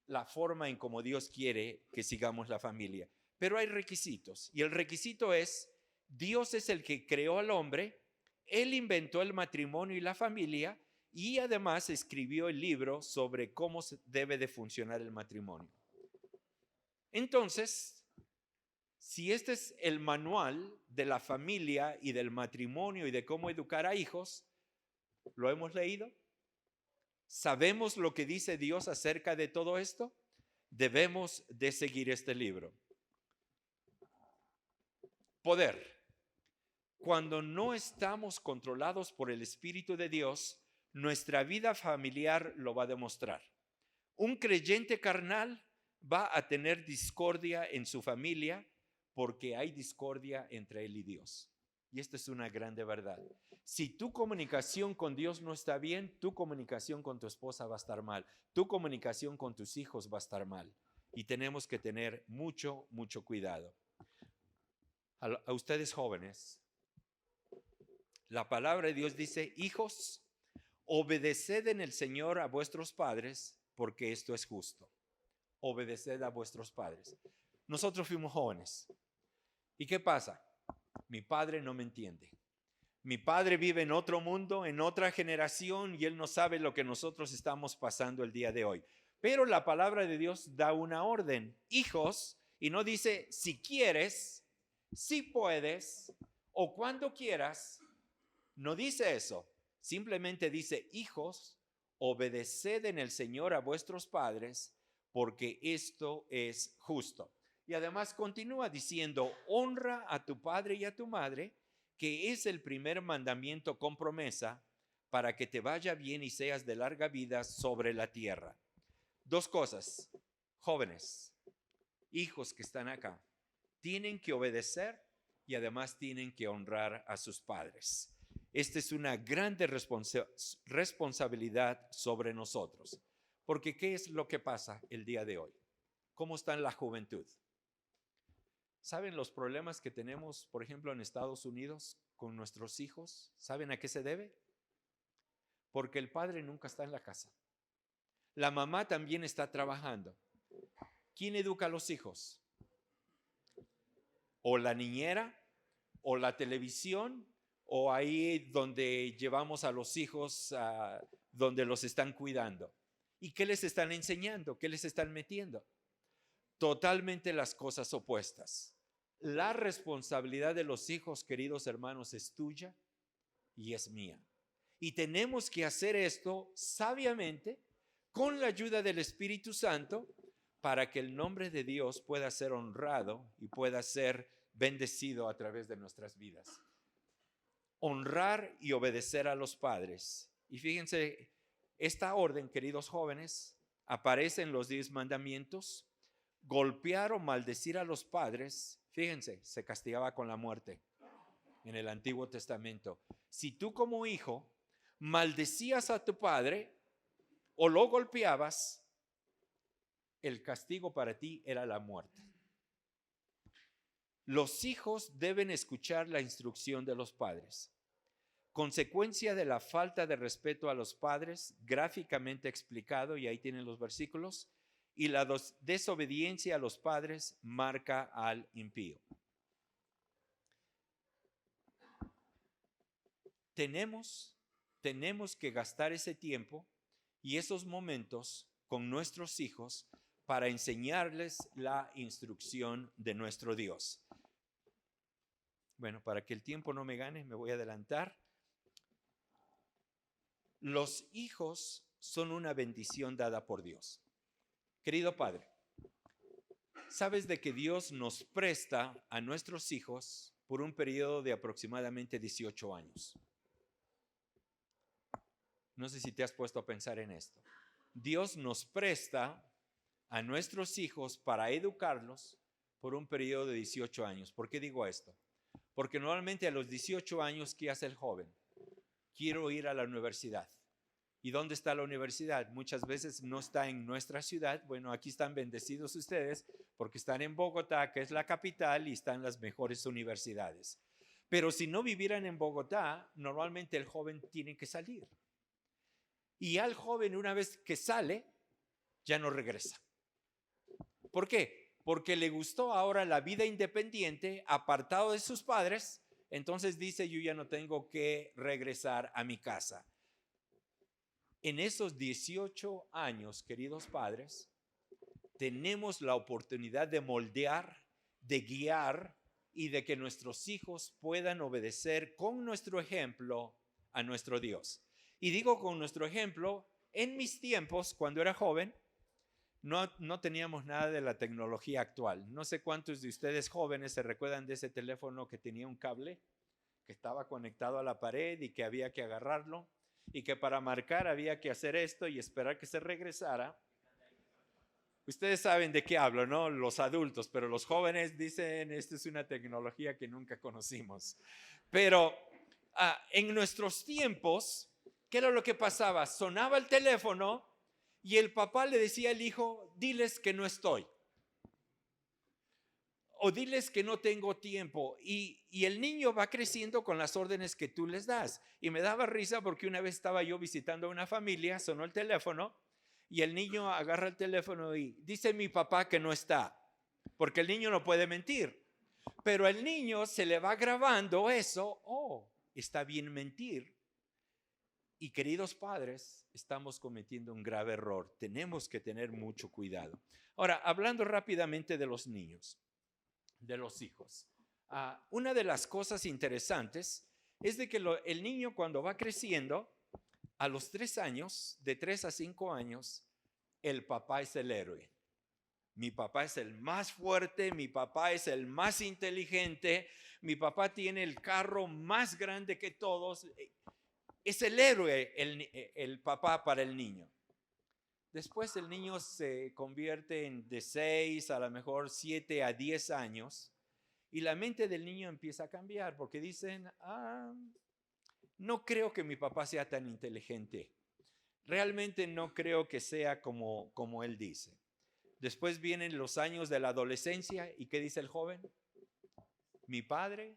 la forma en como Dios quiere que sigamos la familia. Pero hay requisitos y el requisito es: Dios es el que creó al hombre, Él inventó el matrimonio y la familia y además escribió el libro sobre cómo debe de funcionar el matrimonio. Entonces, si este es el manual de la familia y del matrimonio y de cómo educar a hijos, ¿lo hemos leído? ¿Sabemos lo que dice Dios acerca de todo esto? Debemos de seguir este libro. Poder. Cuando no estamos controlados por el Espíritu de Dios, nuestra vida familiar lo va a demostrar. Un creyente carnal va a tener discordia en su familia porque hay discordia entre él y Dios. Y esto es una grande verdad. Si tu comunicación con Dios no está bien, tu comunicación con tu esposa va a estar mal. Tu comunicación con tus hijos va a estar mal. Y tenemos que tener mucho, mucho cuidado. A ustedes jóvenes, la palabra de Dios dice: hijos, obedeced en el Señor a vuestros padres, porque esto es justo. Obedeced a vuestros padres. Nosotros fuimos jóvenes. ¿Y qué pasa? Mi padre no me entiende. Mi padre vive en otro mundo, en otra generación, y él no sabe lo que nosotros estamos pasando el día de hoy. Pero la palabra de Dios da una orden: hijos, y no dice si quieres, si puedes o cuando quieras. No dice eso. Simplemente dice: hijos, obedeced en el Señor a vuestros padres, porque esto es justo. Y además continúa diciendo: honra a tu padre y a tu madre, que es el primer mandamiento con promesa, para que te vaya bien y seas de larga vida sobre la tierra. Dos cosas, jóvenes. hijos que están acá, tienen que obedecer y además tienen que honrar a sus padres. Esta es una grande responsabilidad sobre nosotros. Porque ¿qué es lo que pasa el día de hoy? ¿Cómo está la juventud? ¿Saben los problemas que tenemos, por ejemplo, en Estados Unidos con nuestros hijos? ¿Saben a qué se debe? Porque el padre nunca está en la casa. La mamá también está trabajando. ¿Quién educa a los hijos? O la niñera, o la televisión, o ahí donde llevamos a los hijos, donde los están cuidando. ¿Y qué les están enseñando? ¿Qué les están metiendo? Totalmente las cosas opuestas. La responsabilidad de los hijos, queridos hermanos, es tuya y es mía. Y tenemos que hacer esto sabiamente, con la ayuda del Espíritu Santo, para que el nombre de Dios pueda ser honrado y pueda ser bendecido a través de nuestras vidas. Honrar y obedecer a los padres. Y fíjense, esta orden, queridos jóvenes, aparece en los 10 mandamientos. Golpear o maldecir a los padres, fíjense, se castigaba con la muerte en el Antiguo Testamento. Si tú como hijo maldecías a tu padre o lo golpeabas, el castigo para ti era la muerte. Los hijos deben escuchar la instrucción de los padres. Consecuencia de la falta de respeto a los padres, gráficamente explicado, y ahí tienen los versículos, y la desobediencia a los padres marca al impío. Tenemos que gastar ese tiempo y esos momentos con nuestros hijos para enseñarles la instrucción de nuestro Dios. Bueno, para que el tiempo no me gane, me voy a adelantar. Los hijos son una bendición dada por Dios. Querido Padre, ¿sabes de que Dios nos presta a nuestros hijos por un periodo de aproximadamente 18 años? No sé si te has puesto a pensar en esto. Dios nos presta a nuestros hijos para educarlos por un periodo de 18 años. ¿Por qué digo esto? Porque normalmente a los 18 años, ¿qué hace el joven? Quiero ir a la universidad. ¿Y dónde está la universidad? Muchas veces no está en nuestra ciudad. Bueno, aquí están bendecidos ustedes porque están en Bogotá, que es la capital, y están las mejores universidades. Pero si no vivieran en Bogotá, normalmente el joven tiene que salir. Y al joven, una vez que sale, ya no regresa. ¿Por qué? Porque le gustó ahora la vida independiente, apartado de sus padres. Entonces dice, yo ya no tengo que regresar a mi casa. En esos 18 años, queridos padres, tenemos la oportunidad de moldear, de guiar y de que nuestros hijos puedan obedecer con nuestro ejemplo a nuestro Dios. Y digo con nuestro ejemplo, en mis tiempos, cuando era joven, no teníamos nada de la tecnología actual. No sé cuántos de ustedes jóvenes se recuerdan de ese teléfono que tenía un cable, que estaba conectado a la pared y que había que agarrarlo. Y que para marcar había que hacer esto y esperar que se regresara. Ustedes saben de qué hablo, ¿no? Los adultos, pero los jóvenes dicen, esta es una tecnología que nunca conocimos. Pero en nuestros tiempos, ¿qué era lo que pasaba? Sonaba el teléfono y el papá le decía al hijo, diles que no estoy. O diles que no tengo tiempo. Y el niño va creciendo con las órdenes que tú les das. Y me daba risa porque una vez estaba yo visitando a una familia, sonó el teléfono y el niño agarra el teléfono y dice mi papá que no está. Porque el niño no puede mentir. Pero el niño se le va grabando eso. Oh, está bien mentir. Y queridos padres, estamos cometiendo un grave error. Tenemos que tener mucho cuidado. Ahora, hablando rápidamente de los niños. De los hijos. Una de las cosas interesantes es de que el niño cuando va creciendo, a los 3 años, de 3 a 5 años, el papá es el héroe. Mi papá es el más fuerte, mi papá es el más inteligente, mi papá tiene el carro más grande que todos. Es el héroe el papá para el niño. Después el niño se convierte en de 6, a lo mejor 7 a 10 años, y la mente del niño empieza a cambiar porque dicen, no creo que mi papá sea tan inteligente. Realmente no creo que sea como él dice. Después vienen los años de la adolescencia, ¿y qué dice el joven? Mi padre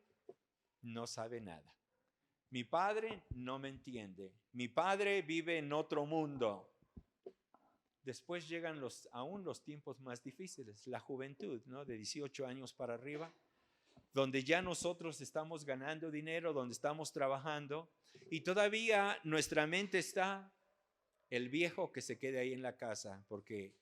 no sabe nada. Mi padre no me entiende. Mi padre vive en otro mundo. Después llegan aún los tiempos más difíciles, la juventud, ¿no? De 18 años para arriba, donde ya nosotros estamos ganando dinero, donde estamos trabajando, y todavía nuestra mente está, el viejo que se quede ahí en la casa, porque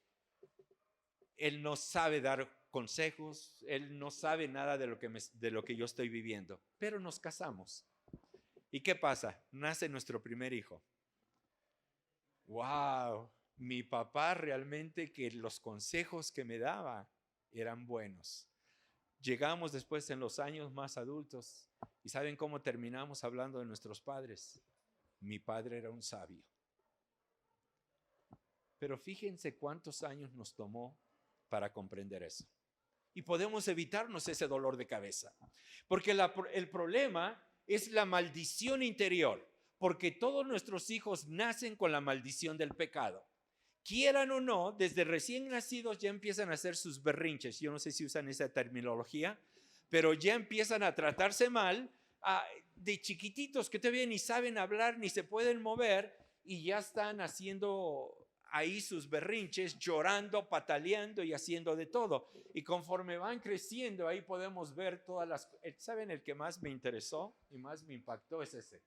él no sabe dar consejos, él no sabe nada de lo que yo estoy viviendo. Pero nos casamos. ¿Y qué pasa? Nace nuestro primer hijo. ¡Wow! Mi papá realmente, que los consejos que me daba eran buenos. Llegamos después en los años más adultos y ¿saben cómo terminamos hablando de nuestros padres? Mi padre era un sabio. Pero fíjense cuántos años nos tomó para comprender eso. Y podemos evitarnos ese dolor de cabeza. Porque el problema es la maldición interior. Porque todos nuestros hijos nacen con la maldición del pecado. Quieran o no, desde recién nacidos ya empiezan a hacer sus berrinches. Yo no sé si usan esa terminología, pero ya empiezan a tratarse mal. De chiquititos que todavía ni saben hablar ni se pueden mover y ya están haciendo ahí sus berrinches, llorando, pataleando y haciendo de todo. Y conforme van creciendo, ahí podemos ver todas las... ¿Saben? El que más me interesó y más me impactó es ese.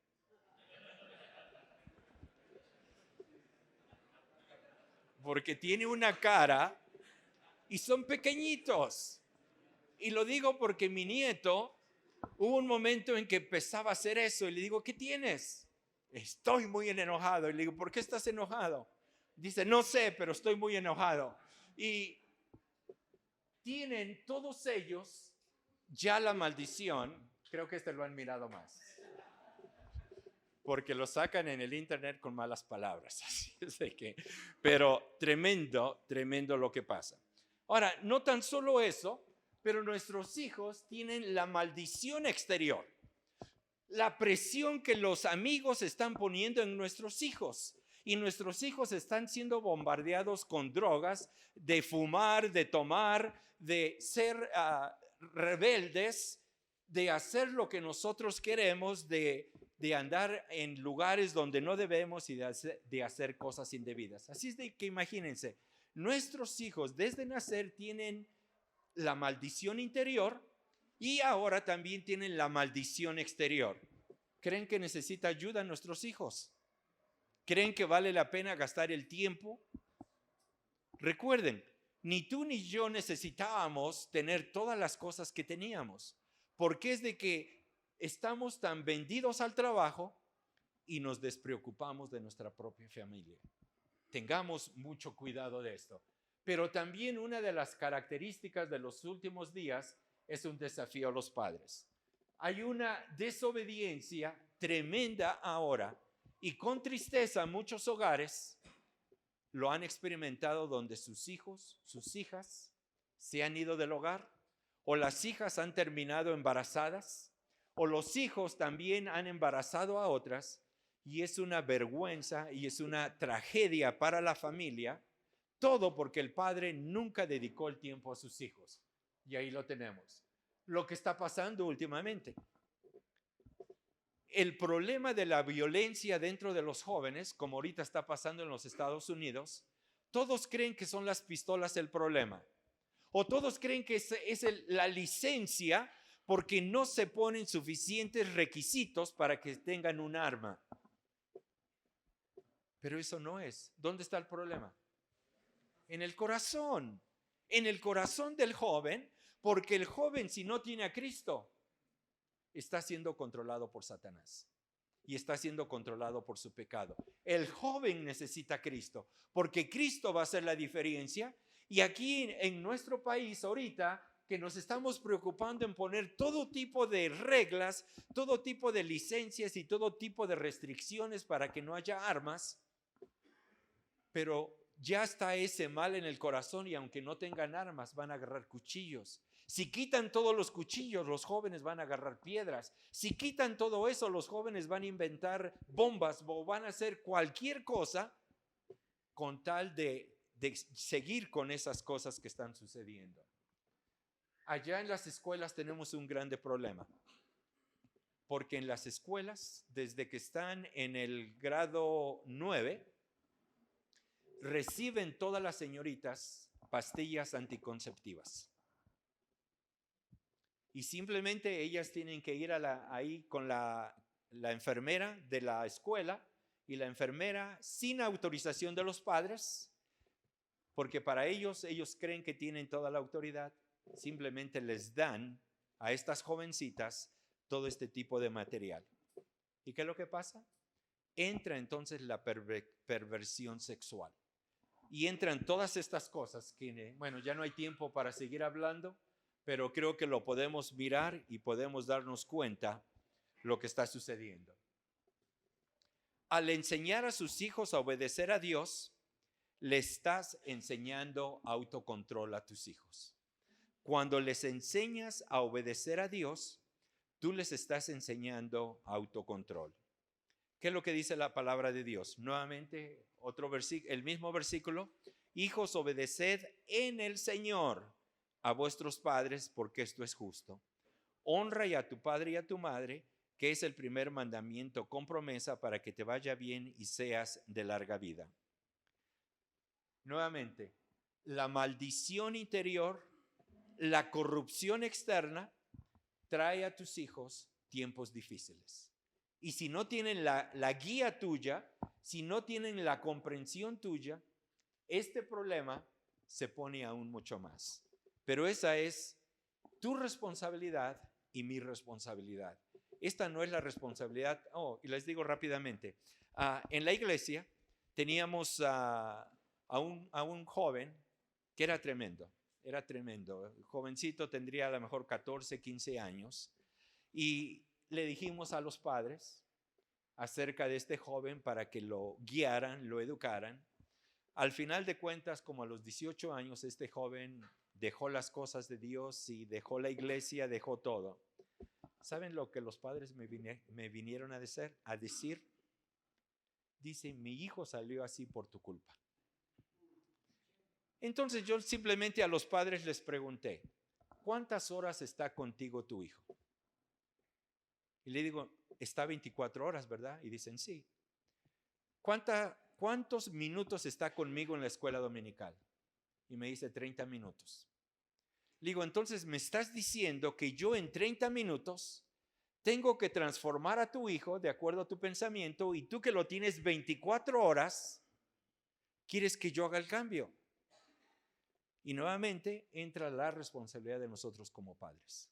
Porque tiene una cara y son pequeñitos. Y lo digo porque mi nieto, hubo un momento en que empezaba a hacer eso y le digo, ¿qué tienes? Estoy muy enojado. Y le digo, ¿por qué estás enojado? Dice, no sé, pero estoy muy enojado. Y tienen todos ellos ya la maldición. Creo que lo han mirado más. Porque lo sacan en el internet con malas palabras. Así es de que, pero tremendo, tremendo lo que pasa. Ahora, no tan solo eso, pero nuestros hijos tienen la maldición exterior. La presión que los amigos están poniendo en nuestros hijos. Y nuestros hijos están siendo bombardeados con drogas, de fumar, de tomar, de ser rebeldes, de hacer lo que nosotros queremos, de andar en lugares donde no debemos y de hacer cosas indebidas. Así es de que imagínense, nuestros hijos desde nacer tienen la maldición interior y ahora también tienen la maldición exterior. ¿Creen que necesita ayuda nuestros hijos? ¿Creen que vale la pena gastar el tiempo? Recuerden, ni tú ni yo necesitábamos tener todas las cosas que teníamos, porque es de que estamos tan vendidos al trabajo y nos despreocupamos de nuestra propia familia. Tengamos mucho cuidado de esto. Pero también una de las características de los últimos días es un desafío a los padres. Hay una desobediencia tremenda ahora y con tristeza muchos hogares lo han experimentado donde sus hijos, sus hijas se han ido del hogar o las hijas han terminado embarazadas o los hijos también han embarazado a otras y es una vergüenza y es una tragedia para la familia, todo porque el padre nunca dedicó el tiempo a sus hijos. Y ahí lo tenemos. Lo que está pasando últimamente. El problema de la violencia dentro de los jóvenes, como ahorita está pasando en los Estados Unidos, todos creen que son las pistolas el problema. O todos creen que es la licencia porque no se ponen suficientes requisitos para que tengan un arma. Pero eso no es. ¿Dónde está el problema? En el corazón del joven, porque el joven, si no tiene a Cristo, está siendo controlado por Satanás y está siendo controlado por su pecado. El joven necesita a Cristo, porque Cristo va a hacer la diferencia. Y aquí en nuestro país ahorita, que nos estamos preocupando en poner todo tipo de reglas, todo tipo de licencias y todo tipo de restricciones para que no haya armas, pero ya está ese mal en el corazón y aunque no tengan armas, van a agarrar cuchillos. Si quitan todos los cuchillos, los jóvenes van a agarrar piedras. Si quitan todo eso, los jóvenes van a inventar bombas o van a hacer cualquier cosa con tal de seguir con esas cosas que están sucediendo. Allá en las escuelas tenemos un grande problema, porque en las escuelas, desde que están en el grado 9, reciben todas las señoritas pastillas anticonceptivas. Y simplemente ellas tienen que ir ahí con la enfermera de la escuela, y la enfermera, sin autorización de los padres, porque para ellos creen que tienen toda la autoridad, simplemente les dan a estas jovencitas todo este tipo de material. ¿Y qué es lo que pasa? Entra entonces la perversión sexual. Y entran todas estas cosas que, bueno, ya no hay tiempo para seguir hablando, pero creo que lo podemos mirar y podemos darnos cuenta lo que está sucediendo. Al enseñar a sus hijos a obedecer a Dios, le estás enseñando autocontrol a tus hijos. Cuando les enseñas a obedecer a Dios, tú les estás enseñando autocontrol. ¿Qué es lo que dice la palabra de Dios? Nuevamente, otro versículo, el mismo versículo. Hijos, obedeced en el Señor a vuestros padres, porque esto es justo. Honra a tu padre y a tu madre, que es el primer mandamiento con promesa para que te vaya bien y seas de larga vida. Nuevamente, la maldición interior, la corrupción externa, trae a tus hijos tiempos difíciles. Y si no tienen la guía tuya, si no tienen la comprensión tuya, este problema se pone aún mucho más. Pero esa es tu responsabilidad y mi responsabilidad. Esta no es la responsabilidad. Y les digo rápidamente, en la iglesia teníamos a un joven que era tremendo. El jovencito tendría a lo mejor 14, 15 años. Y le dijimos a los padres acerca de este joven para que lo guiaran, lo educaran. Al final de cuentas, como a los 18 años, este joven dejó las cosas de Dios y dejó la iglesia, dejó todo. ¿Saben lo que los padres me vinieron a decir? Dice, mi hijo salió así por tu culpa. Entonces yo simplemente a los padres les pregunté, ¿cuántas horas está contigo tu hijo? Y le digo, está 24 horas, ¿verdad? Y dicen, sí. ¿Cuántos minutos está conmigo en la escuela dominical? Y me dice 30 minutos. Le digo, entonces me estás diciendo que yo en 30 minutos tengo que transformar a tu hijo de acuerdo a tu pensamiento, y tú que lo tienes 24 horas, quieres que yo haga el cambio. Y nuevamente entra la responsabilidad de nosotros como padres.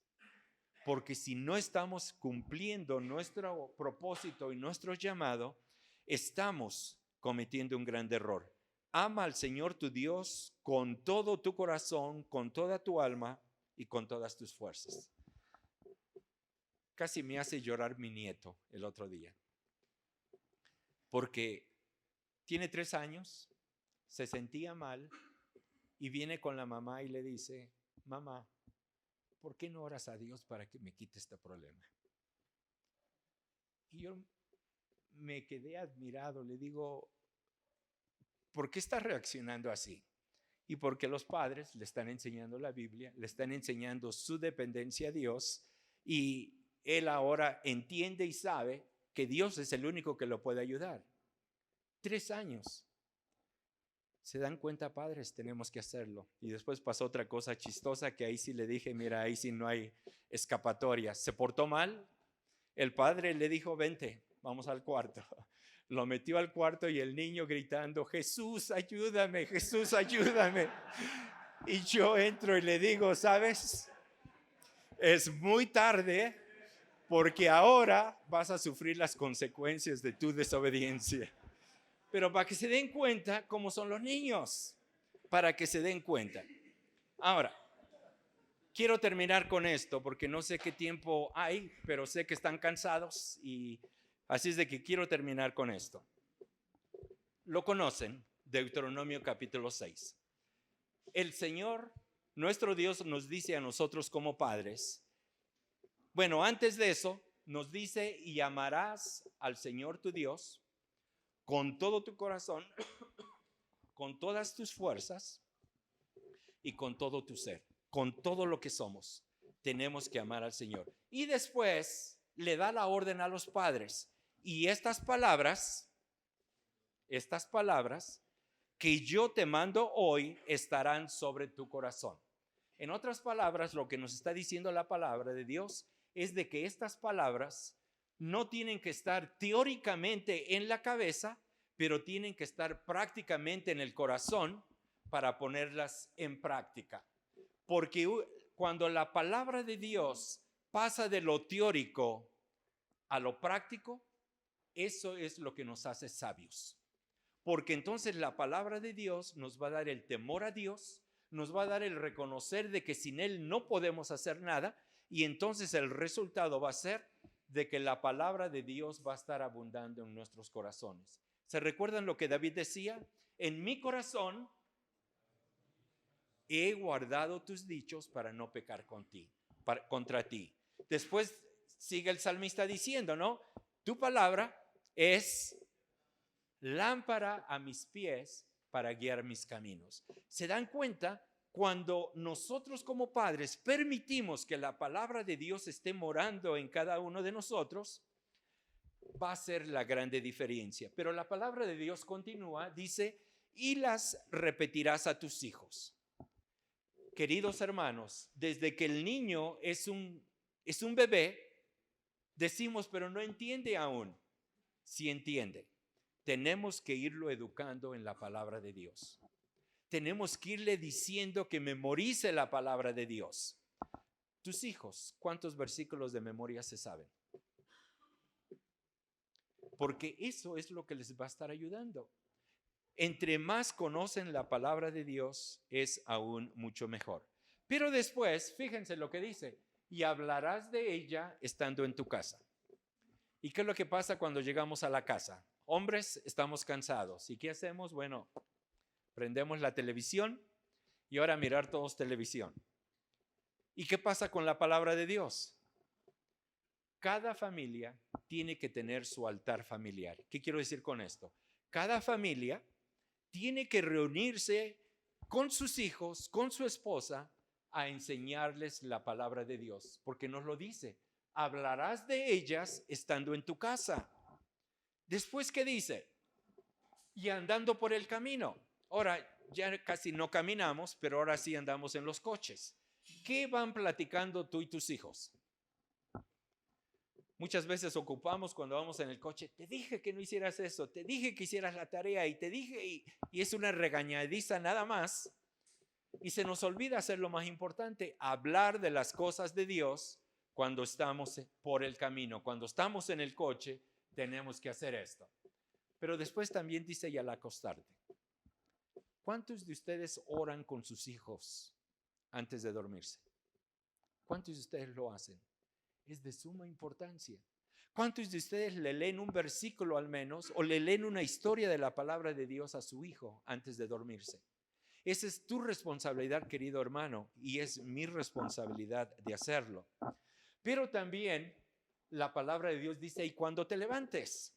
Porque si no estamos cumpliendo nuestro propósito y nuestro llamado, estamos cometiendo un gran error. Ama al Señor tu Dios con todo tu corazón, con toda tu alma y con todas tus fuerzas. Casi me hace llorar mi nieto el otro día. Porque tiene 3 años, se sentía mal y viene con la mamá y le dice, mamá, ¿por qué no oras a Dios para que me quite este problema? Y yo me quedé admirado, le digo, ¿por qué está reaccionando así? Y porque los padres le están enseñando la Biblia, le están enseñando su dependencia a Dios, y él ahora entiende y sabe que Dios es el único que lo puede ayudar. 3 años. ¿Se dan cuenta, padres? Tenemos que hacerlo. Y después pasó otra cosa chistosa que ahí sí le dije, mira, ahí sí no hay escapatoria. Se portó mal. El padre le dijo, vente, vamos al cuarto. Lo metió al cuarto y el niño gritando, Jesús, ayúdame, Jesús, ayúdame. Y yo entro y le digo, ¿sabes? Es muy tarde porque ahora vas a sufrir las consecuencias de tu desobediencia. Pero para que se den cuenta cómo son los niños, para que se den cuenta. Ahora, quiero terminar con esto porque no sé qué tiempo hay, pero sé que están cansados, y así es de que quiero terminar con esto. Lo conocen, Deuteronomio capítulo 6. El Señor, nuestro Dios, nos dice a nosotros como padres, bueno, antes de eso, nos dice, y amarás al Señor tu Dios con todo tu corazón, con todas tus fuerzas y con todo tu ser, con todo lo que somos. Tenemos que amar al Señor. Y después le da la orden a los padres. Y estas palabras que yo te mando hoy estarán sobre tu corazón. En otras palabras, lo que nos está diciendo la palabra de Dios es de que estas palabras no tienen que estar teóricamente en la cabeza, pero tienen que estar prácticamente en el corazón para ponerlas en práctica. Porque cuando la palabra de Dios pasa de lo teórico a lo práctico, eso es lo que nos hace sabios. Porque entonces la palabra de Dios nos va a dar el temor a Dios, nos va a dar el reconocer de que sin Él no podemos hacer nada, y entonces el resultado va a ser de que la palabra de Dios va a estar abundando en nuestros corazones. ¿Se recuerdan lo que David decía? En mi corazón he guardado tus dichos para no pecar contra ti. Después sigue el salmista diciendo, ¿no? Tu palabra es lámpara a mis pies para guiar mis caminos. ¿Se dan cuenta? Cuando nosotros como padres permitimos que la palabra de Dios esté morando en cada uno de nosotros, va a ser la grande diferencia. Pero la palabra de Dios continúa, dice, y las repetirás a tus hijos. Queridos hermanos, desde que el niño es un bebé, decimos, pero no entiende aún. Sí entiende. Tenemos que irlo educando en la palabra de Dios. Tenemos que irle diciendo que memorice la palabra de Dios. Tus hijos, ¿cuántos versículos de memoria se saben? Porque eso es lo que les va a estar ayudando. Entre más conocen la palabra de Dios, es aún mucho mejor. Pero después, fíjense lo que dice, y hablarás de ella estando en tu casa. ¿Y qué es lo que pasa cuando llegamos a la casa? Hombres, estamos cansados. ¿Y qué hacemos? Bueno, prendemos la televisión y ahora mirar todos televisión. ¿Y qué pasa con la palabra de Dios? Cada familia tiene que tener su altar familiar. ¿Qué quiero decir con esto? Cada familia tiene que reunirse con sus hijos, con su esposa, a enseñarles la palabra de Dios, porque nos lo dice, hablarás de ellas estando en tu casa. Después, ¿qué dice? Y andando por el camino. Ahora, ya casi no caminamos, pero ahora sí andamos en los coches. ¿Qué van platicando tú y tus hijos? Muchas veces ocupamos cuando vamos en el coche, te dije que no hicieras eso, te dije que hicieras la tarea y te dije, y es una regañadiza nada más. Y se nos olvida hacer lo más importante, hablar de las cosas de Dios cuando estamos por el camino. Cuando estamos en el coche, tenemos que hacer esto. Pero después también dice, y al acostarte. ¿Cuántos de ustedes oran con sus hijos antes de dormirse? ¿Cuántos de ustedes lo hacen? Es de suma importancia. ¿Cuántos de ustedes le leen un versículo al menos o le leen una historia de la palabra de Dios a su hijo antes de dormirse? Esa es tu responsabilidad, querido hermano, y es mi responsabilidad de hacerlo. Pero también la palabra de Dios dice, y cuando te levantes.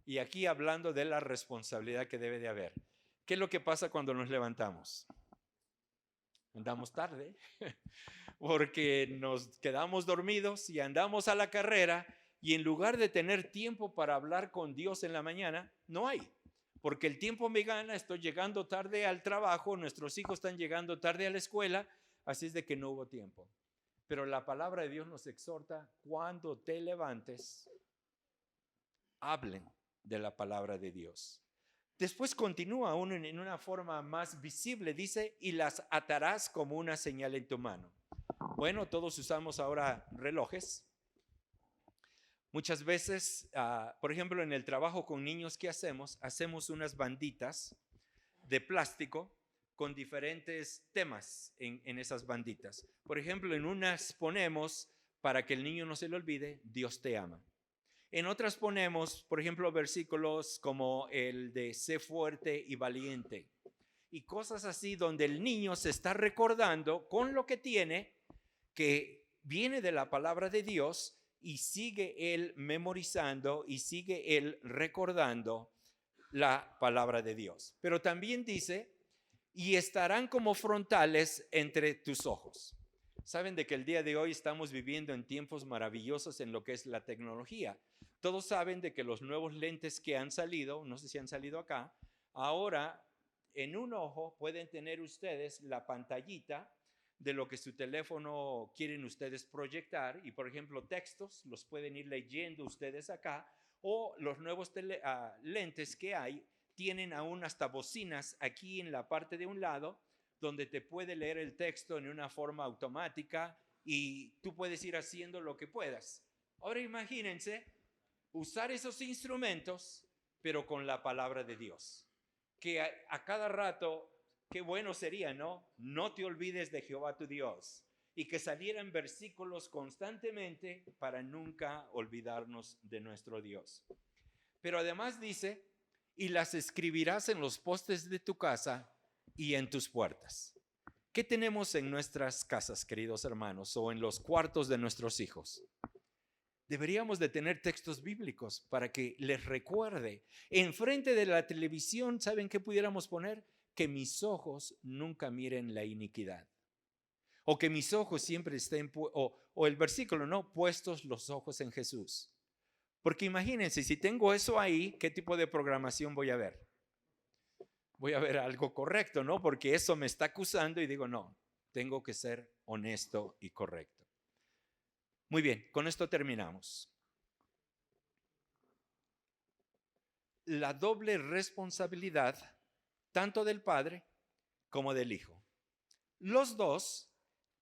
Y aquí hablando de la responsabilidad que debe de haber. ¿Qué es lo que pasa cuando nos levantamos? Andamos tarde, porque nos quedamos dormidos y andamos a la carrera, y en lugar de tener tiempo para hablar con Dios en la mañana, no hay. Porque el tiempo me gana, estoy llegando tarde al trabajo, nuestros hijos están llegando tarde a la escuela, así es de que no hubo tiempo. Pero la palabra de Dios nos exhorta, cuando te levantes, hablen de la palabra de Dios. Después continúa aún en una forma más visible, dice, y las atarás como una señal en tu mano. Bueno, todos usamos ahora relojes. Muchas veces, por ejemplo, en el trabajo con niños, ¿qué hacemos? Hacemos unas banditas de plástico con diferentes temas en esas banditas. Por ejemplo, en unas ponemos, para que el niño no se le olvide, Dios te ama. En otras ponemos, por ejemplo, versículos como el de sé fuerte y valiente. Y cosas así donde el niño se está recordando con lo que tiene, que viene de la palabra de Dios, y sigue él memorizando y sigue él recordando la palabra de Dios. Pero también dice, y estarán como frontales entre tus ojos. Saben de que el día de hoy estamos viviendo en tiempos maravillosos en lo que es la tecnología. Todos saben de que los nuevos lentes que han salido, no sé si han salido acá, ahora en un ojo pueden tener ustedes la pantallita de lo que su teléfono quieren ustedes proyectar, y por ejemplo textos los pueden ir leyendo ustedes acá, o los nuevos lentes que hay tienen aún hasta bocinas aquí en la parte de un lado donde te puede leer el texto en una forma automática y tú puedes ir haciendo lo que puedas. Ahora imagínense usar esos instrumentos pero con la palabra de Dios, que a cada rato, qué bueno sería, ¿no? No te olvides de Jehová tu Dios, y que salieran versículos constantemente para nunca olvidarnos de nuestro Dios. Pero además dice, y las escribirás en los postes de tu casa y en tus puertas. ¿Qué tenemos en nuestras casas, queridos hermanos, o en los cuartos de nuestros hijos? Deberíamos de tener textos bíblicos para que les recuerde. Enfrente de la televisión, ¿saben qué pudiéramos poner? Que mis ojos nunca miren la iniquidad. O que mis ojos siempre estén, o el versículo, ¿no? Puestos los ojos en Jesús. Porque imagínense, si tengo eso ahí, ¿qué tipo de programación voy a ver? Voy a ver algo correcto, ¿no? Porque eso me está acusando y digo, no, tengo que ser honesto y correcto. Muy bien, con esto terminamos. La doble responsabilidad, tanto del Padre como del Hijo. Los dos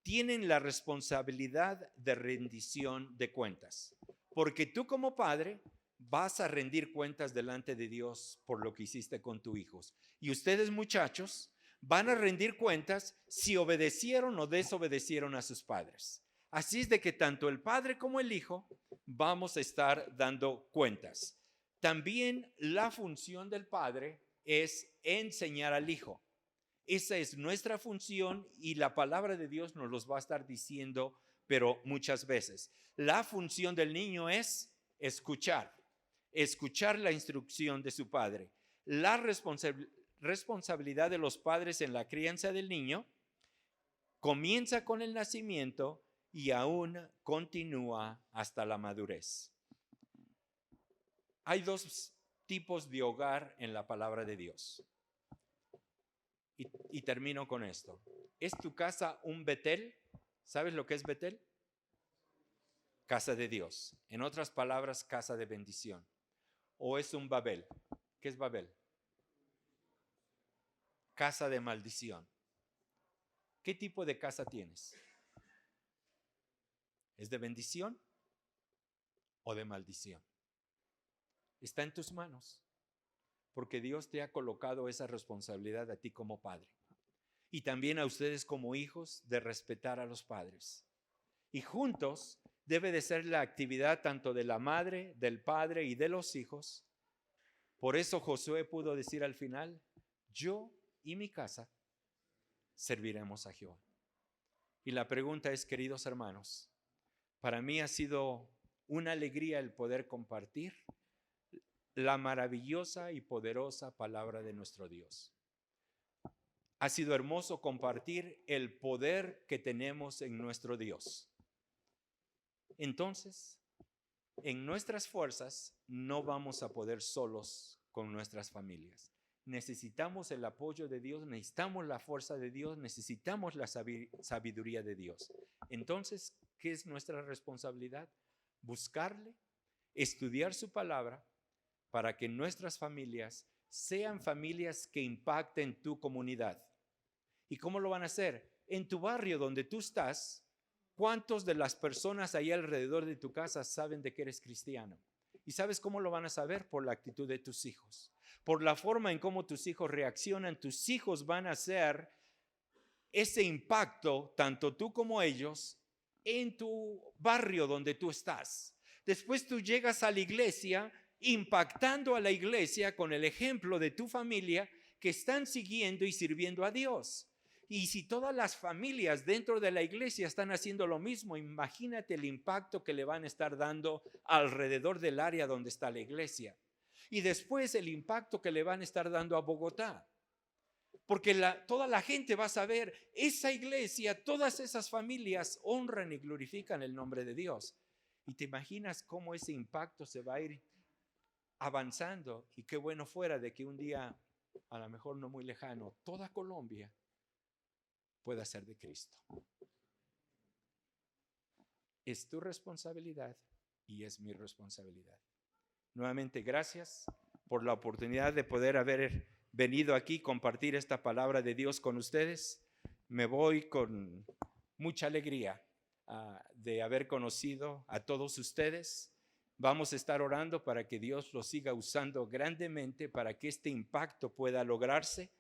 tienen la responsabilidad de rendición de cuentas, porque tú como padre vas a rendir cuentas delante de Dios por lo que hiciste con tus hijos. Y ustedes, muchachos, van a rendir cuentas si obedecieron o desobedecieron a sus padres. Así es de que tanto el Padre como el Hijo vamos a estar dando cuentas. También la función del Padre es enseñar al Hijo. Esa es nuestra función y la palabra de Dios nos los va a estar diciendo, pero muchas veces. La función del niño es escuchar la instrucción de su padre. La responsabilidad de los padres en la crianza del niño comienza con el nacimiento y aún continúa hasta la madurez. Hay dos tipos de hogar en la palabra de Dios. Y termino con esto. ¿Es tu casa un Betel? ¿Sabes lo que es Betel? Casa de Dios. En otras palabras, casa de bendición. ¿O es un Babel? ¿Qué es Babel? Casa de maldición. ¿Qué tipo de casa tienes? ¿Es de bendición o de maldición? Está en tus manos, porque Dios te ha colocado esa responsabilidad a ti como padre y también a ustedes como hijos de respetar a los padres. Y juntos debe de ser la actividad tanto de la madre, del padre y de los hijos. Por eso Josué pudo decir al final, yo y mi casa serviremos a Jehová. Y la pregunta es, queridos hermanos, para mí ha sido una alegría el poder compartir la maravillosa y poderosa palabra de nuestro Dios. Ha sido hermoso compartir el poder que tenemos en nuestro Dios. Entonces, en nuestras fuerzas no vamos a poder solos con nuestras familias. Necesitamos el apoyo de Dios, necesitamos la fuerza de Dios, necesitamos la sabiduría de Dios. Entonces, ¿qué es nuestra responsabilidad? Buscarle, estudiar su palabra para que nuestras familias sean familias que impacten tu comunidad. ¿Y cómo lo van a hacer? En tu barrio donde tú estás, ¿cuántos de las personas ahí alrededor de tu casa saben de que eres cristiano? ¿Y sabes cómo lo van a saber? Por la actitud de tus hijos. Por la forma en cómo tus hijos reaccionan, tus hijos van a hacer ese impacto, tanto tú como ellos, en tu barrio donde tú estás. Después tú llegas a la iglesia, impactando a la iglesia con el ejemplo de tu familia que están siguiendo y sirviendo a Dios. Y si todas las familias dentro de la iglesia están haciendo lo mismo, imagínate el impacto que le van a estar dando alrededor del área donde está la iglesia. Y después el impacto que le van a estar dando a Bogotá. Porque toda la gente va a saber, esa iglesia, todas esas familias honran y glorifican el nombre de Dios. Y te imaginas cómo ese impacto se va a ir avanzando. Y qué bueno fuera de que un día, a lo mejor no muy lejano, toda Colombia pueda ser de Cristo. Es tu responsabilidad y es mi responsabilidad. Nuevamente, gracias por la oportunidad de poder haber venido aquí, compartir esta palabra de Dios con ustedes. Me voy con mucha alegría de haber conocido a todos ustedes. Vamos a estar orando para que Dios los siga usando grandemente para que este impacto pueda lograrse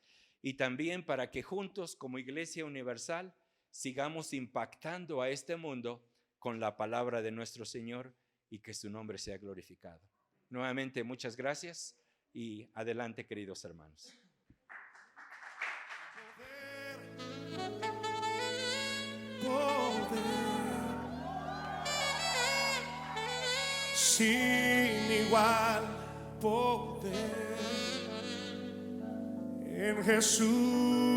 y también para que juntos como Iglesia Universal sigamos impactando a este mundo con la palabra de nuestro Señor y que su nombre sea glorificado. Nuevamente, muchas gracias y adelante, queridos hermanos. Sin igual poder en Jesús.